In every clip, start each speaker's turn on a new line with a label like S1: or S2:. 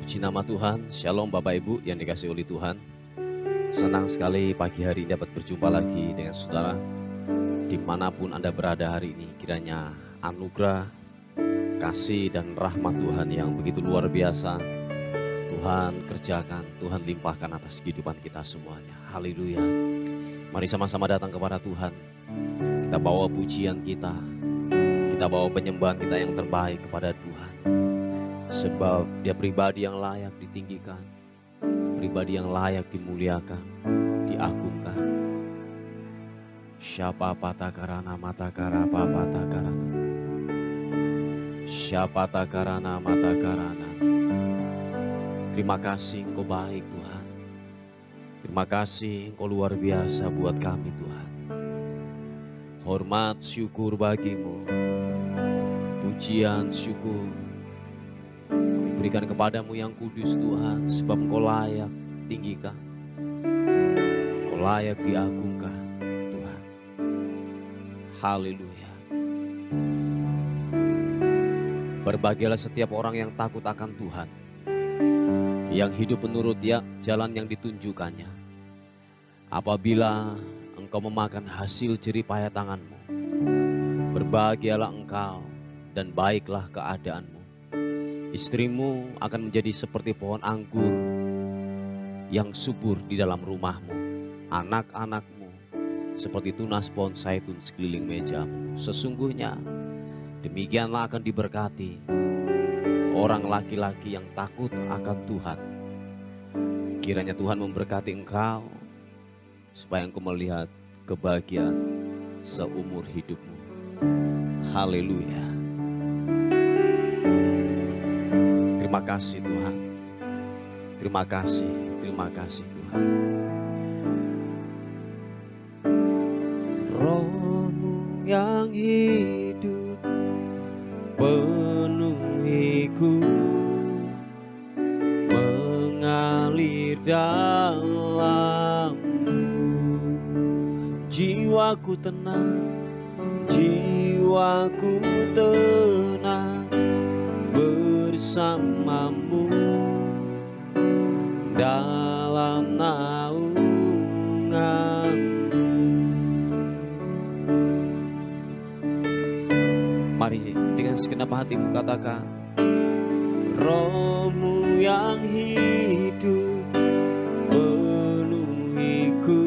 S1: Puji nama Tuhan, Shalom Bapak Ibu yang dikasihi oleh Tuhan. Senang sekali pagi hari ini dapat berjumpa lagi dengan saudara. Dimanapun Anda berada hari ini, kiranya anugerah, kasih dan rahmat Tuhan yang begitu luar biasa Tuhan kerjakan, Tuhan limpahkan atas kehidupan kita semuanya. Haleluya. Mari sama-sama datang kepada Tuhan. Kita bawa pujian kita bawa penyembahan kita yang terbaik kepada Tuhan. Sebab Dia pribadi yang layak ditinggikan, pribadi yang layak dimuliakan, diagungkan. Siapa patakarana matakara papatakarana. Siapa takarana matakarana. Terima kasih Engkau baik Tuhan. Terima kasih Engkau luar biasa buat kami Tuhan. Hormat syukur bagimu. Pujian syukur berikan kepadamu yang kudus Tuhan, sebab Engkau layak tinggikan, Engkau layak diagungkan Tuhan. Haleluya. Berbahagialah setiap orang yang takut akan Tuhan, yang hidup menurut jalan yang ditunjukkannya. Apabila engkau memakan hasil jerih payah tanganmu, berbahagialah engkau dan baiklah keadaanmu. Istrimu akan menjadi seperti pohon anggur yang subur di dalam rumahmu. Anak-anakmu seperti tunas pohon zaitun sekeliling mejamu. Sesungguhnya demikianlah akan diberkati orang laki-laki yang takut akan Tuhan. Kiranya Tuhan memberkati engkau supaya engkau melihat kebahagiaan seumur hidupmu. Haleluya. Terima kasih Tuhan. Terima kasih Tuhan. Roh-Mu yang hidup penuhiku, mengalir dalammu. Jiwaku tenang, jiwaku tenang bersamamu dalam naunganmu. Mari dengan segenap hatimu katakan, Roh-Mu yang hidup penuhiku,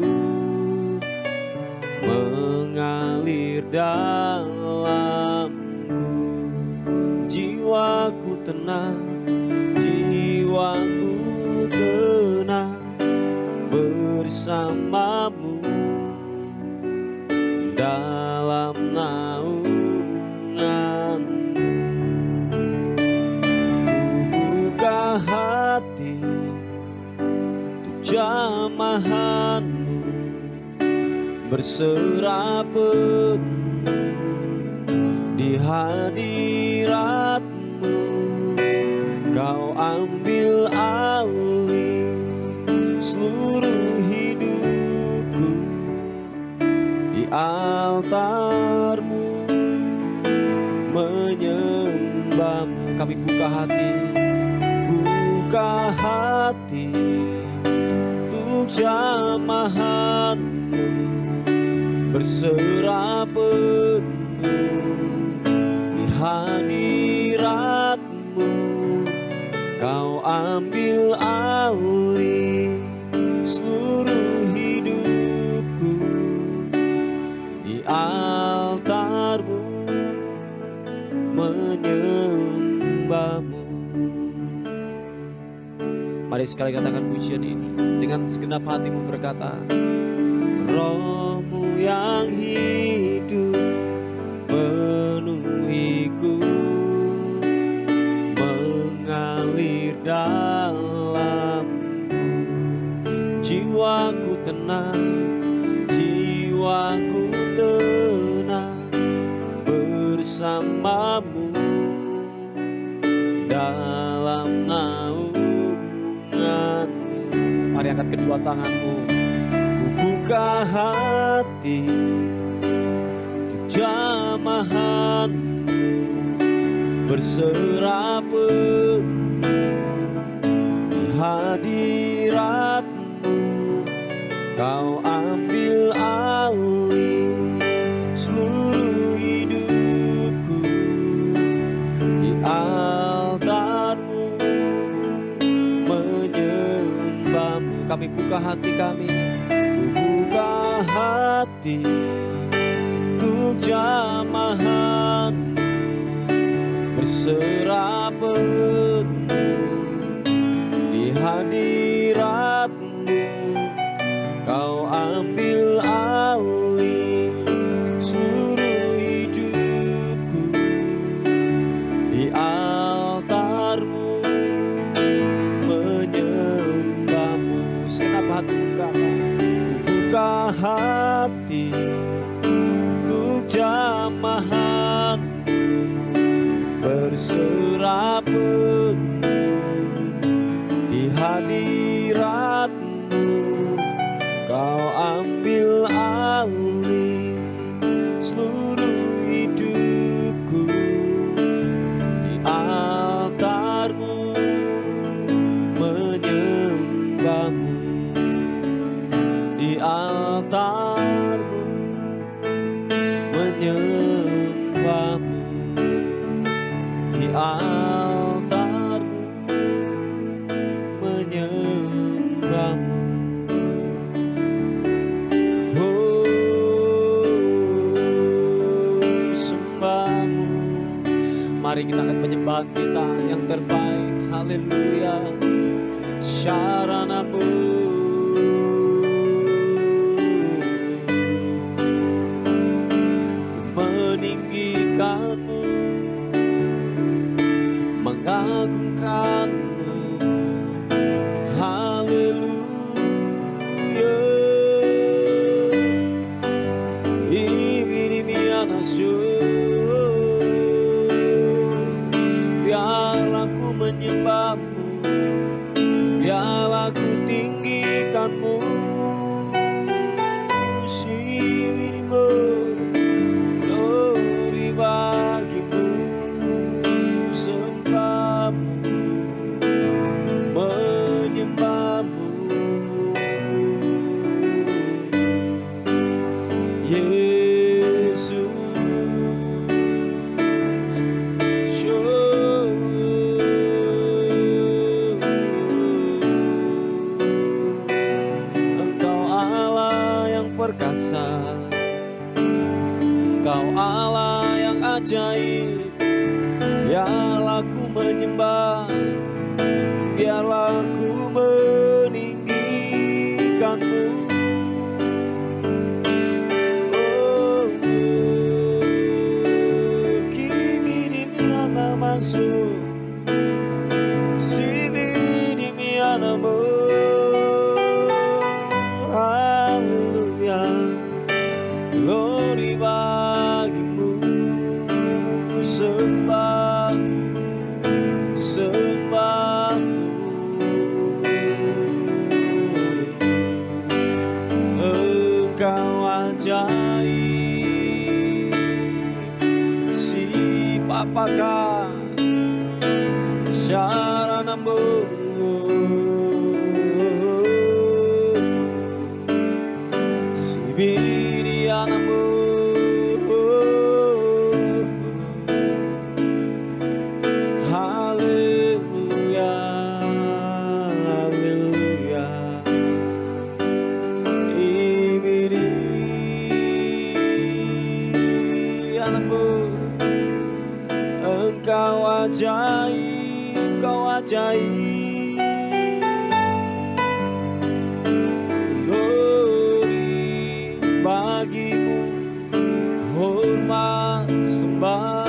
S1: mengalir dalamku. Jiwaku tenang, jiwaku tenang bersamamu dalam naunganmu. Buka hati untuk jamahanmu, berserah penuh di hadiratmu. Kau ambil alih seluruh hidupku di altarmu, menyembahmu. Kami buka hati untuk jamahanmu, berserah penuh di hadiratmu. Kau ambil alih seluruh hidupku di altarmu, menyembahmu. Mari sekali katakan pujian ini dengan segenap hatimu, berkata, Roh-Mu yang hidup penuhiku, mengalir dalamku. Jiwaku tenang, jiwaku tenang bersamamu dalam naunganmu. Mari angkat kedua tanganmu. Ku buka hati untuk jamahanmu, berserah penuh hadirat-Mu Kau ambil alih seluruh hidupku. Di altar-Mu menyembah-Mu. Kami buka hati kami, buka hati untuk jamahan-Mu, berserah penuh di hadirat-Mu. Kau ambil alih seluruh hidupku. Di altar-Mu menyembah-Mu. Segenap hati buka hati untuk jamahan-Mu, berserah penuh di hadirat-Mu. Kau ambil alih seluruh hidupku. Di altar-Mu menyembah-Mu. Di altar-Mu menyembah-Mu. Di altar-Mu menyembah-Mu. Mari kita angkat penyembahan kita yang terbaik. Haleluya. Syarana-Mu, meninggikan-Mu, mengagungkan-Mu. Haleluya. Ibirimianasu, biarlah ku menyembah-Mu, biarlah ku tinggikan-Mu. Sibirimu, glory bagi-Mu, sembah-Mu, menyembah-Mu. Yesus, perkasa, Engkau Allah yang ajaib. Biarlah ku menyembah, biarlah ku meninggikan-Mu. Oh, kibirimiana masuk, sibirimiana-Mu. Glory bagi-Mu, sembah, sembah-Mu. Engkau ajaib, si papaka, syarana-Mu. Sibiriana-Mu, haleluya, haleluya. Ibiriana-Mu, Engkau ajaib, Engkau ajaib. Bagi-Mu hormat sembah,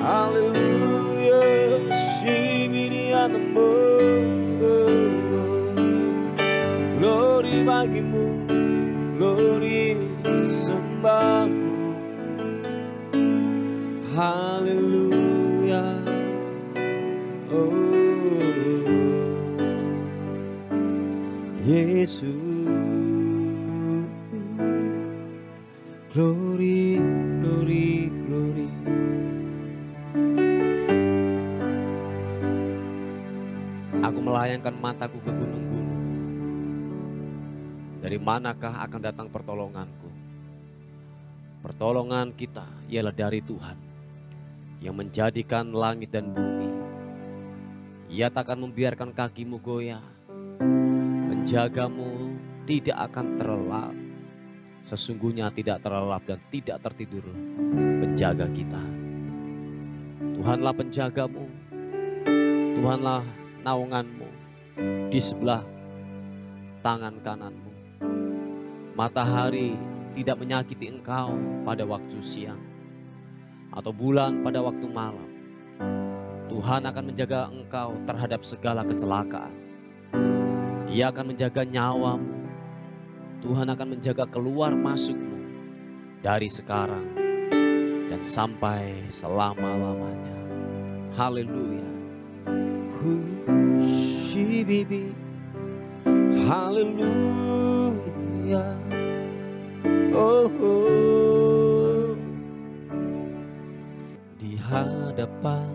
S1: haleluya. Sibiriana-Mu, glory bagi-Mu, glory sembah-Mu, haleluya. Oh Yesus, glory, glory, glory. Aku Aku melayangkan mataku ke gunung-gunung. Dari manakah akan datang pertolonganku? Pertolongan kita ialah dari Tuhan yang menjadikan langit dan bumi. Ia tak akan membiarkan kakimu goyah. Penjagamu tidak akan terlelap. Sesungguhnya tidak terlelap dan tidak tertidur penjaga kita. Tuhanlah penjagamu. Tuhanlah naunganmu di sebelah tangan kananmu. Matahari tidak menyakiti engkau pada waktu siang atau bulan pada waktu malam. Tuhan akan menjaga engkau terhadap segala kecelakaan. Ia akan menjaga nyawamu. Tuhan akan menjaga keluar masukmu dari sekarang dan sampai selama-lamanya. Haleluya. Bibi. Haleluya. Oh, oh. Di hadapan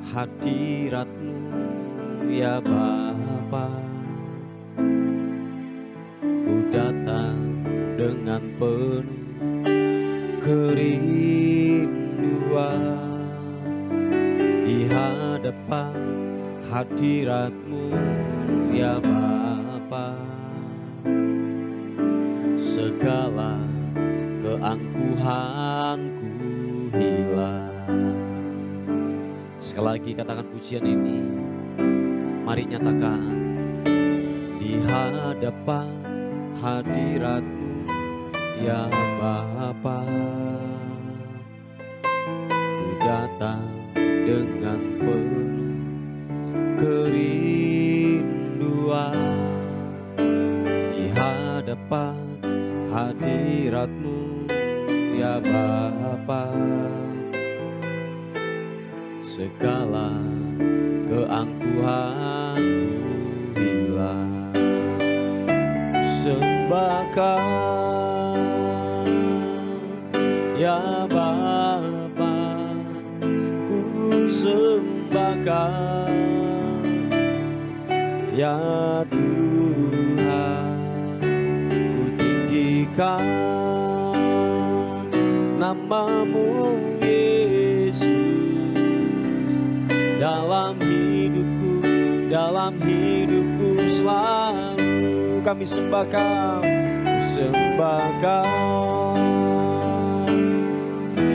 S1: hadirat-Mu ya Bapa, ku datang dengan penuh kerinduan. Di hadapan hadirat-Mu ya Bapa, segala keangkuhanku hilang. Sekali lagi katakan pujian ini. Mari nyatakan. Di hadapan hadirat-Mu ya Bapa, ku datang dengan penuh kerinduan. Di hadapan hadirat-Mu ya Bapa, segala keangkuhanku hilang. Sembahkan ya Bapa, ku sembahkan ya Tuhan, ku tinggikan nama-Mu Yesus. Dalam hidupku selalu kami sembahkan,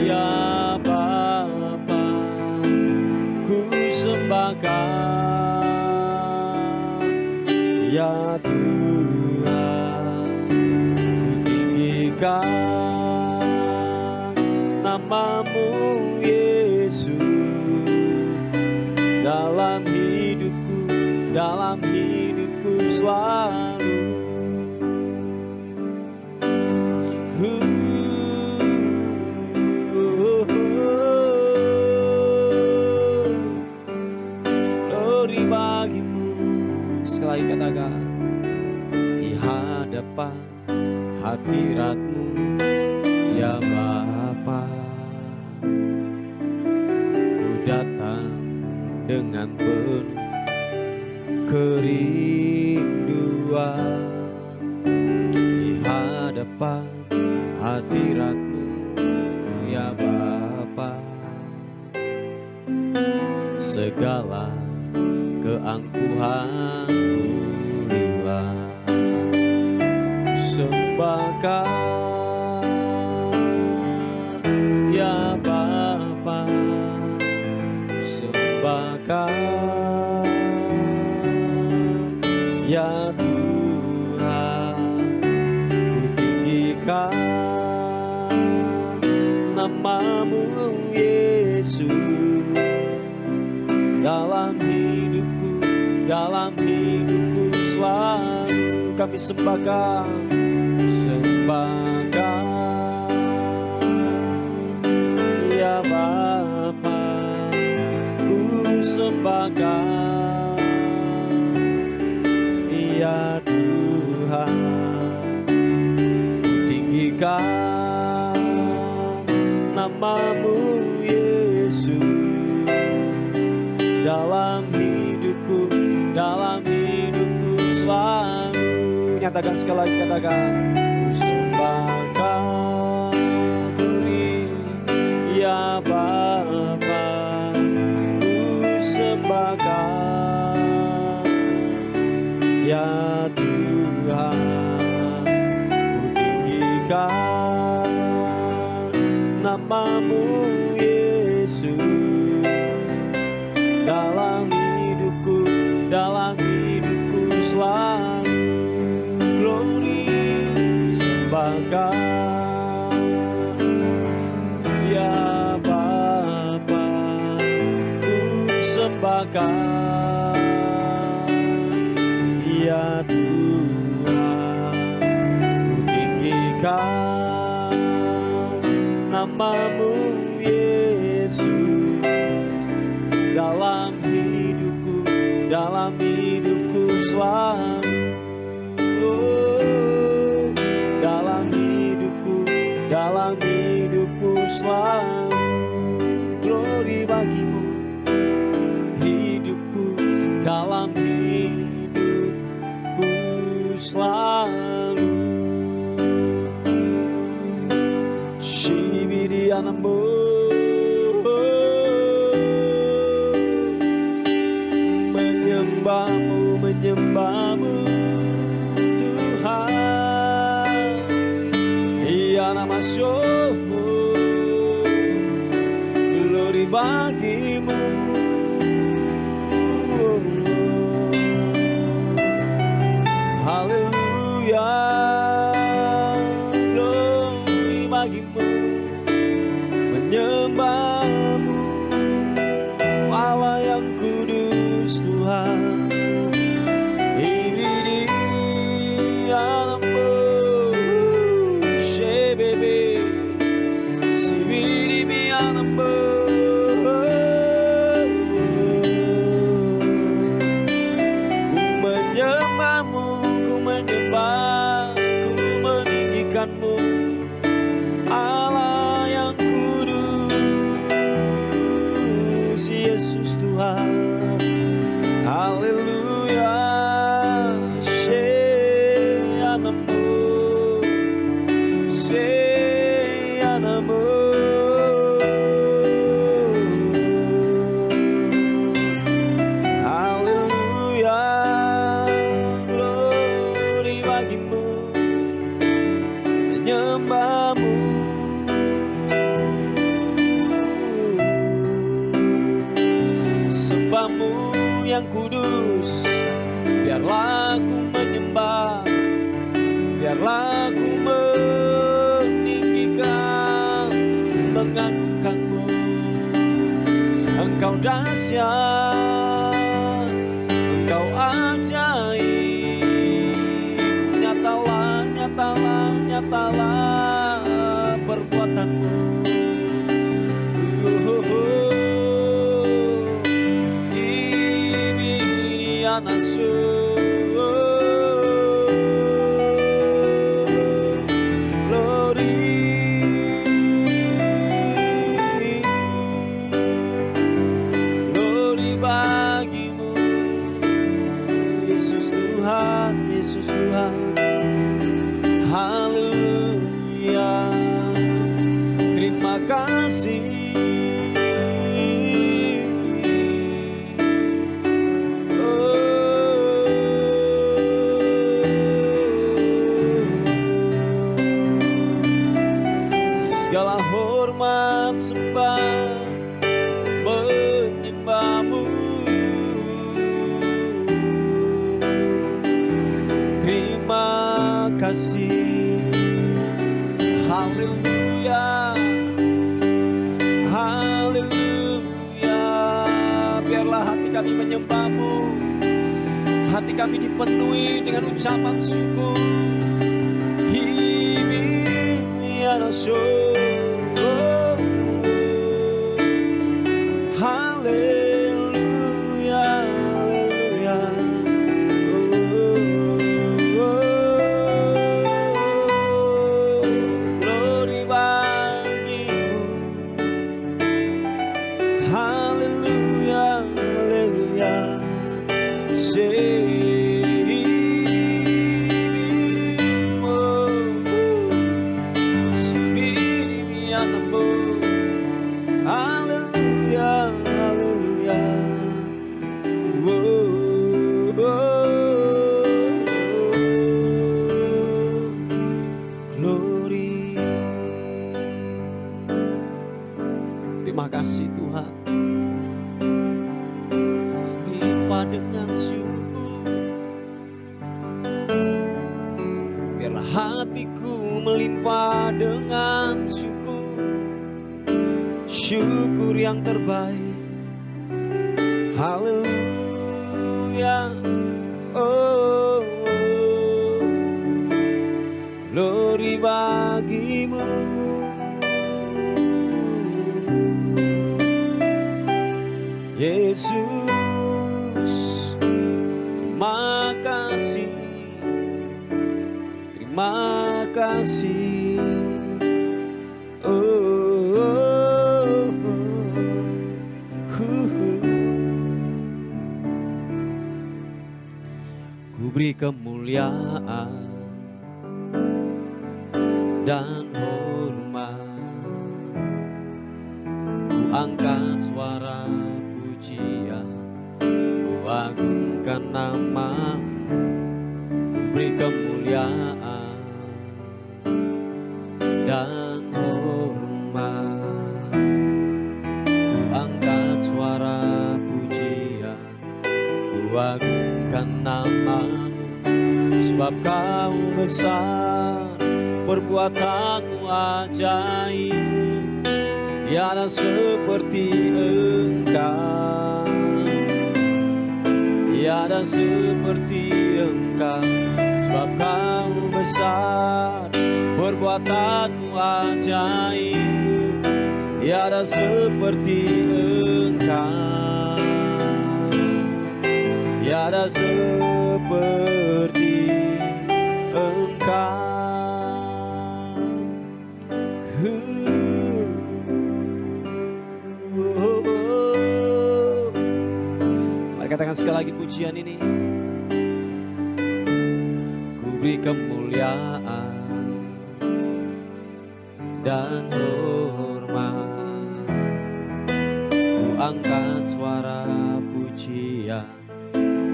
S1: ya Bapa, ku sembahkan ya Tuhan, ku tinggikan nama-Mu Yesus. Dalam hidupku selalu. Glory bagi-Mu. Sekali katakan. Di hadapan hadirat-Mu ya Bapa, ku datang dengan penuh kerinduan. Di hadapan hadirat-Mu ya Bapa, segala keangkuhanku hilang. Sembahkan ya Bapa, sembahkan ya Tuhan, ku tinggikan nama-Mu Yesus. Dalam hidupku selalu kami sembahkan ya Bapa, ku sembahkan ya Tuhan, ku tinggikan nama-Mu Yesus. Dalam dalam hidupku selalu. Nyatakan sekali lagi, katakan, ku sembahkan Diri ya Bapa, ku sembahkan ya Tuhan, ku tinggikan nama-Mu Yesus dalam hidupku selalu. Glory, sembahkan ya Bapa, ku sembahkan ya Tuhan, ku tinggikan nama-Mu Yesus dalam hidupku selalu. Oh, dalam hidupku selalu. Glory bagi-Mu, hidupku dalam hidupku selalu. Shibidi anambo, menyembahmu Tuhan, ya nama syukur, glory bagi-Mu. Haleluya, glory bagi-Mu, menyembahmu Allah yang kudus Tuhan. Allah yang kudus, Yesus Tuhan. Haleluya, Seyanamu. Haleluya, glory bagi-Mu, menyembahmu. Sembahmu yang kudus, biarlah ku menyembah, biarlah ku meninggikan, mengagungkan-Mu. Engkau dahsyat, Engkau ajaib, nyatalah perbuatan-Mu. Ini anasu, glory bagi-Mu, Yesus Tuhan. Haleluya, terima kasih. Segala hormat sembah menyembah-Mu. Terima kasih. Haleluya, haleluya. Biarlah hati kami menyembah-Mu, hati kami dipenuhi dengan ucapan syukur. Haleluya, haleluya. Glory bagi-Mu. Haleluya, haleluya. dengan syukur, biarlah hatiku melimpah dengan syukur, syukur yang terbaik. Haleluya, oh, glory bagimu. Yesus, terima kasih, terima kasih. Ku beri kemuliaan dan hormat, ku angkat suara pujian, ku agungkan namamu. Ku beri kemuliaan dan hormat, ku angkat suara pujian, ku agungkan namamu. Sebab kau besar, perbuatanmu ajaib, tiada seperti Engkau, tiada seperti Engkau. Sebab kau besar, perbuatanmu ajaib, tiada seperti Engkau, tiada seperti Engkau. Mari katakan sekali lagi pujian ini. Ku beri kemuliaan dan hormat, ku angkat suara pujian,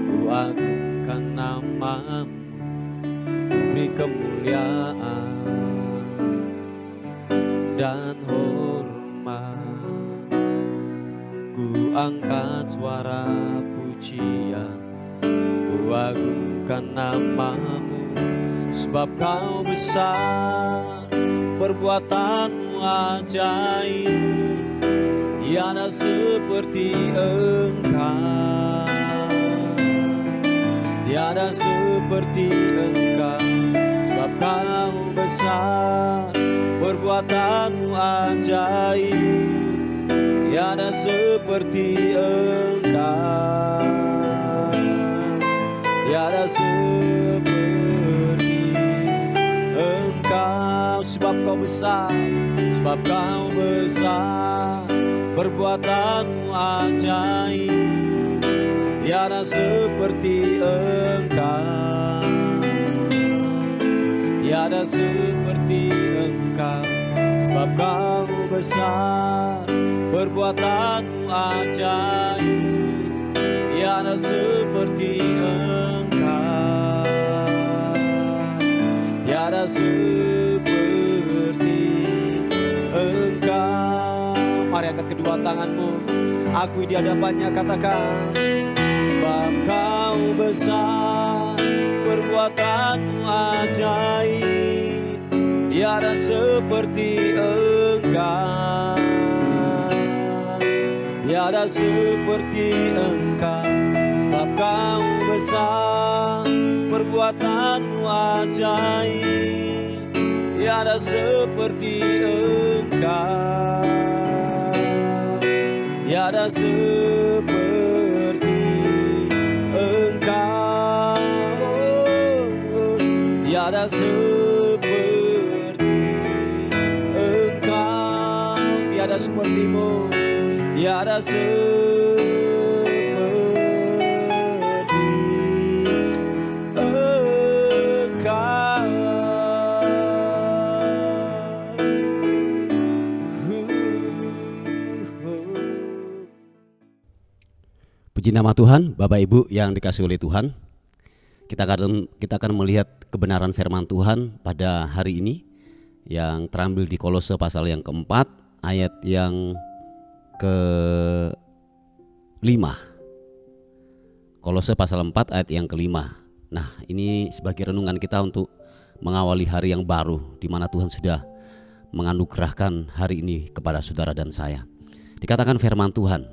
S1: ku agungkan namamu. Ku beri kemuliaan dan hormat, ku angkat suara pujian, ku agungkan namamu. Sebab kau besar, perbuatanmu ajaib, tiada seperti Engkau, tiada seperti Engkau. Sebab kau besar, perbuatanmu ajaib, tiada seperti Engkau, tiada seperti Engkau. Sebab kau besar, sebab kau besar, perbuatanmu ajaib, tiada seperti Engkau, tiada seperti Engkau. Sebab kau besar, perbuatanmu ajaib, tiada seperti Engkau, tiada seperti Engkau. Mari angkat kedua tanganmu, akui di hadapannya, katakan. Sebab kau besar, perbuatanmu ajaib, tiada seperti Engkau, tiada seperti Engkau. Sebab kau besar, perbuatanmu ajaib, tiada seperti Engkau, tiada seperti Engkau, tiada seperti Engkau, tiada sepertimu, tiada seperti Engkau. Puji nama Tuhan. Bapak Ibu yang dikasihi oleh Tuhan, kita akan melihat kebenaran firman Tuhan pada hari ini yang terambil di Kolose pasal yang keempat, ayat yang ke-5.
S2: Kolose pasal 4 ayat yang kelima. Nah, ini sebagai renungan kita untuk mengawali hari yang baru, di mana Tuhan sudah menganugerahkan hari ini kepada saudara dan saya. Dikatakan firman Tuhan,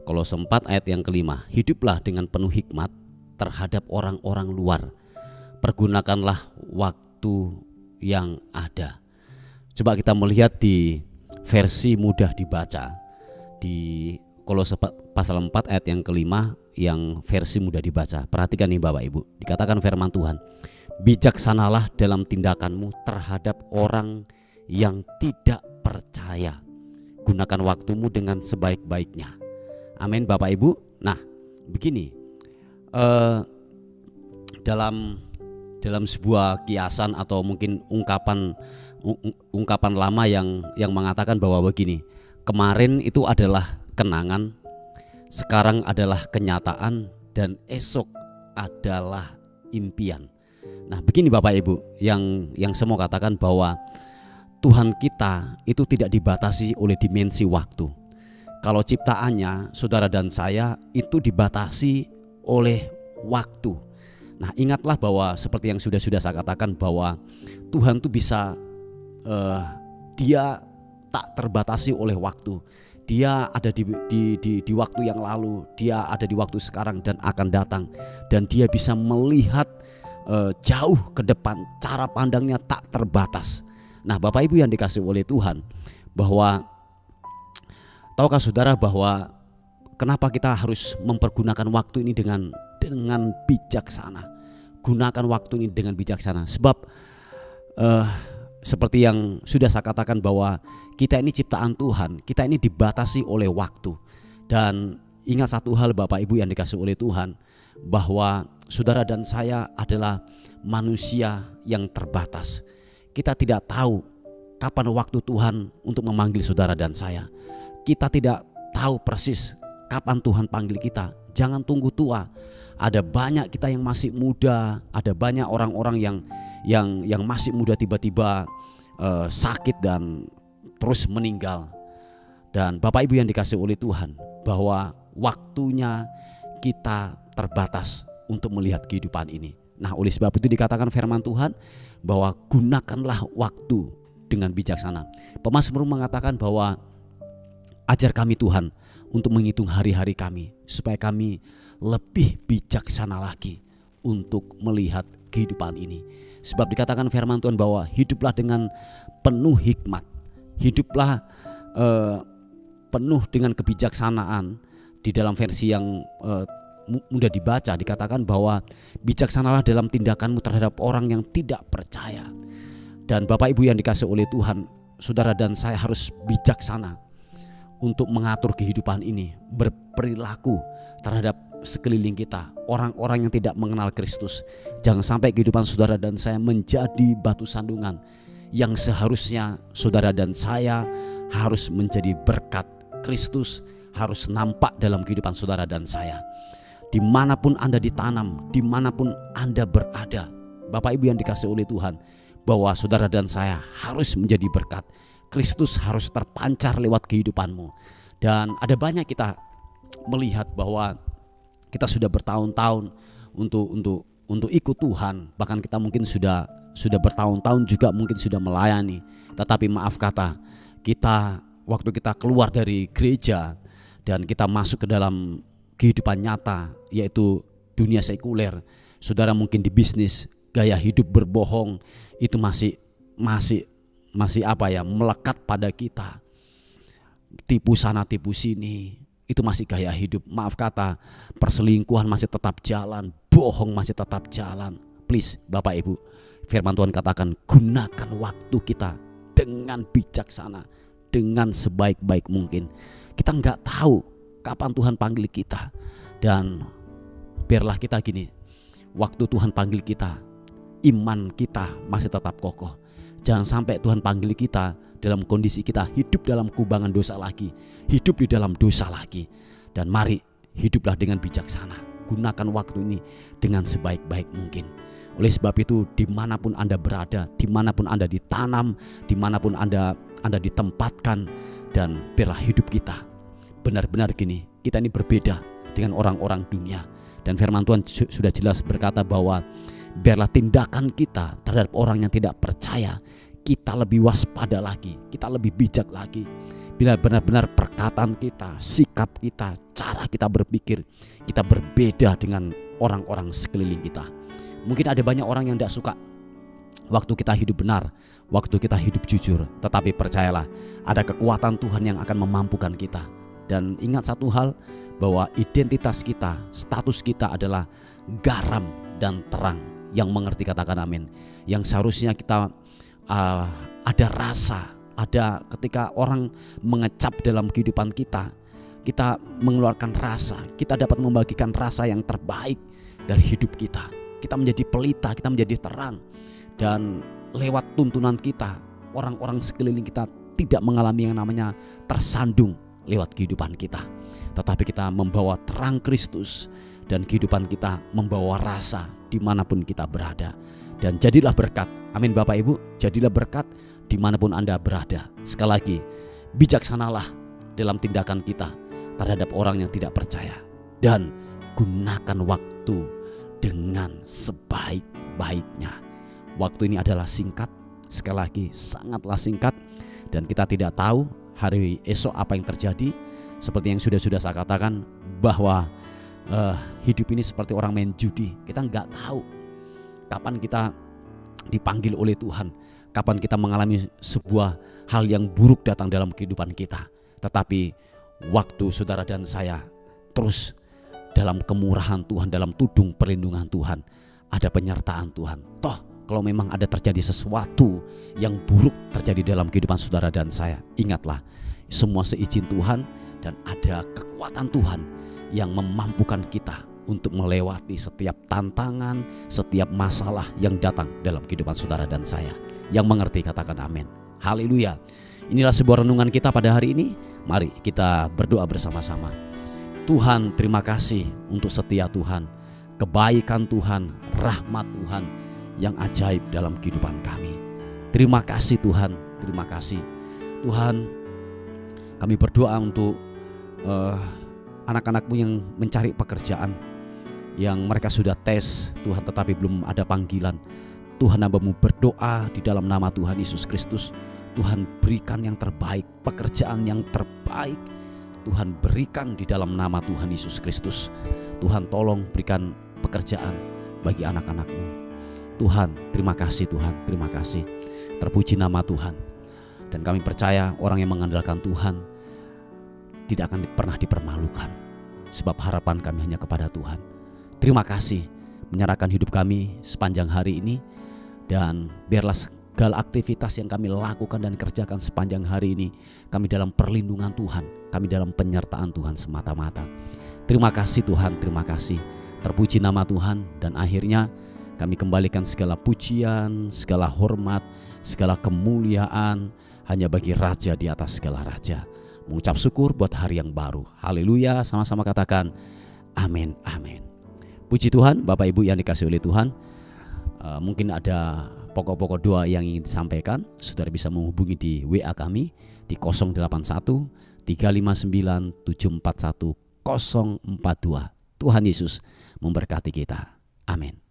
S2: Kolose 4 ayat yang kelima, hiduplah dengan penuh hikmat terhadap orang-orang luar. Pergunakanlah waktu yang ada. Coba kita melihat di versi mudah dibaca, di Kolose pasal 4 ayat yang kelima, yang versi mudah dibaca. Perhatikan nih Bapak Ibu, dikatakan firman Tuhan, bijaksanalah dalam tindakanmu terhadap orang yang tidak percaya. Gunakan waktumu dengan sebaik-baiknya. Amin Bapak Ibu. Nah begini, dalam sebuah kiasan atau mungkin ungkapan lama yang mengatakan bahwa begini, kemarin itu adalah kenangan, sekarang adalah kenyataan, dan esok adalah impian. Nah begini Bapak Ibu, yang semua katakan bahwa Tuhan kita itu tidak dibatasi oleh dimensi waktu. Kalau ciptaannya saudara dan saya itu dibatasi oleh waktu. Nah ingatlah bahwa seperti yang sudah saya katakan bahwa Tuhan itu bisa, dia tak terbatasi oleh waktu. Dia ada di waktu yang lalu, dia ada di waktu sekarang dan akan datang, dan dia bisa melihat jauh ke depan. Cara pandangnya tak terbatas. Nah Bapak Ibu yang dikasih oleh Tuhan, bahwa tahukah saudara bahwa kenapa kita harus mempergunakan waktu ini dengan bijaksana? Gunakan waktu ini dengan bijaksana. Sebab seperti yang sudah saya katakan bahwa kita ini ciptaan Tuhan, kita ini dibatasi oleh waktu. Dan ingat satu hal Bapak Ibu yang dikasih oleh Tuhan, bahwa saudara dan saya adalah manusia yang terbatas. Kita tidak tahu kapan waktu Tuhan untuk memanggil saudara dan saya. Kita tidak tahu persis kapan Tuhan panggil kita. Jangan tunggu tua. Ada banyak kita yang masih muda, ada banyak orang-orang yang masih muda tiba-tiba sakit dan terus meninggal. Dan Bapak Ibu yang dikasih oleh Tuhan, bahwa waktunya kita terbatas untuk melihat kehidupan ini. Nah oleh sebab itu dikatakan firman Tuhan bahwa gunakanlah waktu dengan bijaksana. Pemazmur mengatakan bahwa ajar kami Tuhan untuk menghitung hari-hari kami, supaya kami lebih bijaksana lagi untuk melihat kehidupan ini. Sebab dikatakan firman Tuhan bahwa hiduplah dengan penuh hikmat, hiduplah penuh dengan kebijaksanaan. Di dalam versi yang mudah dibaca dikatakan bahwa bijaksanalah dalam tindakanmu terhadap orang yang tidak percaya. Dan Bapak Ibu yang dikasih oleh Tuhan, saudara dan saya harus bijaksana untuk mengatur kehidupan ini, berperilaku terhadap sekeliling kita, orang-orang yang tidak mengenal Kristus. Jangan sampai kehidupan saudara dan saya menjadi batu sandungan yang seharusnya saudara dan saya harus menjadi berkat. Kristus harus nampak dalam kehidupan saudara dan saya. Dimanapun Anda ditanam, dimanapun Anda berada, Bapak Ibu yang dikasih oleh Tuhan, bahwa saudara dan saya harus menjadi berkat. Kristus harus terpancar lewat kehidupanmu. Dan ada banyak kita melihat bahwa kita sudah bertahun-tahun untuk ikut Tuhan. Bahkan kita mungkin sudah bertahun-tahun juga mungkin sudah melayani. Tetapi maaf kata, kita waktu kita keluar dari gereja dan kita masuk ke dalam kehidupan nyata, yaitu dunia sekuler, saudara mungkin di bisnis, gaya hidup berbohong itu masih melekat pada kita. Tipu sana tipu sini, itu masih gaya hidup. Maaf kata, perselingkuhan masih tetap jalan, bohong masih tetap jalan. Please Bapak Ibu, firman Tuhan katakan gunakan waktu kita dengan bijaksana, dengan sebaik-baik mungkin. Kita nggak tahu kapan Tuhan panggil kita, dan biarlah kita gini, waktu Tuhan panggil kita, iman kita masih tetap kokoh. Jangan sampai Tuhan panggil kita dalam kondisi kita hidup dalam kubangan dosa lagi, hidup di dalam dosa lagi. Dan mari hiduplah dengan bijaksana, gunakan waktu ini dengan sebaik-baik mungkin. Oleh sebab itu, dimanapun Anda berada, dimanapun Anda ditanam, dimanapun Anda ditempatkan, dan biarlah hidup kita benar-benar gini, kita ini berbeda dengan orang-orang dunia. Dan firman Tuhan sudah jelas berkata bahwa biarlah tindakan kita terhadap orang yang tidak percaya kita lebih waspada lagi, kita lebih bijak lagi. Bila benar-benar perkataan kita, sikap kita, cara kita berpikir, kita berbeda dengan orang-orang sekeliling kita. Mungkin ada banyak orang yang tidak suka waktu kita hidup benar, waktu kita hidup jujur. Tetapi percayalah, ada kekuatan Tuhan yang akan memampukan kita. Dan ingat satu hal, bahwa identitas kita, status kita adalah garam dan terang. Yang mengerti katakan amin. Yang seharusnya kita ada rasa, ada ketika orang mengecap dalam kehidupan kita, kita mengeluarkan rasa, kita dapat membagikan rasa yang terbaik dari hidup kita. Kita menjadi pelita, kita menjadi terang. Dan lewat tuntunan kita, orang-orang sekeliling kita tidak mengalami yang namanya tersandung lewat kehidupan kita, tetapi kita membawa terang Kristus, dan kehidupan kita membawa rasa dimanapun kita berada. Dan jadilah berkat, amin Bapak Ibu, jadilah berkat dimanapun Anda berada. Sekali lagi, bijaksanalah dalam tindakan kita terhadap orang yang tidak percaya, dan gunakan waktu dengan sebaik-baiknya. Waktu ini adalah singkat, sekali lagi sangatlah singkat, dan kita tidak tahu hari esok apa yang terjadi. Seperti yang sudah saya katakan, bahwa hidup ini seperti orang main judi. Kita nggak tahu kapan kita dipanggil oleh Tuhan, kapan kita mengalami sebuah hal yang buruk datang dalam kehidupan kita. Tetapi waktu saudara dan saya terus dalam kemurahan Tuhan, dalam tudung perlindungan Tuhan, ada penyertaan Tuhan. Toh kalau memang ada terjadi sesuatu yang buruk terjadi dalam kehidupan saudara dan saya, ingatlah, semua seizin Tuhan, dan ada kekuatan Tuhan yang memampukan kita untuk melewati setiap tantangan, setiap masalah yang datang dalam kehidupan saudara dan saya. Yang mengerti katakan amin. Haleluya. Inilah sebuah renungan kita pada hari ini. Mari kita berdoa bersama-sama. Tuhan, terima kasih untuk setia Tuhan, kebaikan Tuhan, rahmat Tuhan yang ajaib dalam kehidupan kami. Terima kasih Tuhan, terima kasih Tuhan. Kami berdoa untuk anak-anak-Mu yang mencari pekerjaan, yang mereka sudah tes Tuhan tetapi belum ada panggilan. Tuhan, hamba-Mu berdoa di dalam nama Tuhan Yesus Kristus, Tuhan berikan yang terbaik, pekerjaan yang terbaik Tuhan berikan di dalam nama Tuhan Yesus Kristus. Tuhan tolong berikan pekerjaan bagi anak-anak-Mu. Tuhan, terima kasih Tuhan, terima kasih. Terpuji nama Tuhan. Dan kami percaya orang yang mengandalkan Tuhan tidak akan pernah dipermalukan, sebab harapan kami hanya kepada Tuhan. Terima kasih menyerahkan hidup kami sepanjang hari ini, dan biarlah segala aktivitas yang kami lakukan dan kerjakan sepanjang hari ini, kami dalam perlindungan Tuhan, kami dalam penyertaan Tuhan semata-mata. Terima kasih Tuhan, terima kasih. Terpuji nama Tuhan. Dan akhirnya kami kembalikan segala pujian, segala hormat, segala kemuliaan hanya bagi Raja di atas segala raja. Mengucap syukur buat hari yang baru. Haleluya, sama-sama katakan amin, amin. Puji Tuhan, Bapak Ibu yang dikasihi oleh Tuhan. Mungkin ada pokok-pokok doa yang ingin disampaikan, saudara bisa menghubungi di WA kami di 081 359 741 042. Tuhan Yesus memberkati kita. Amin.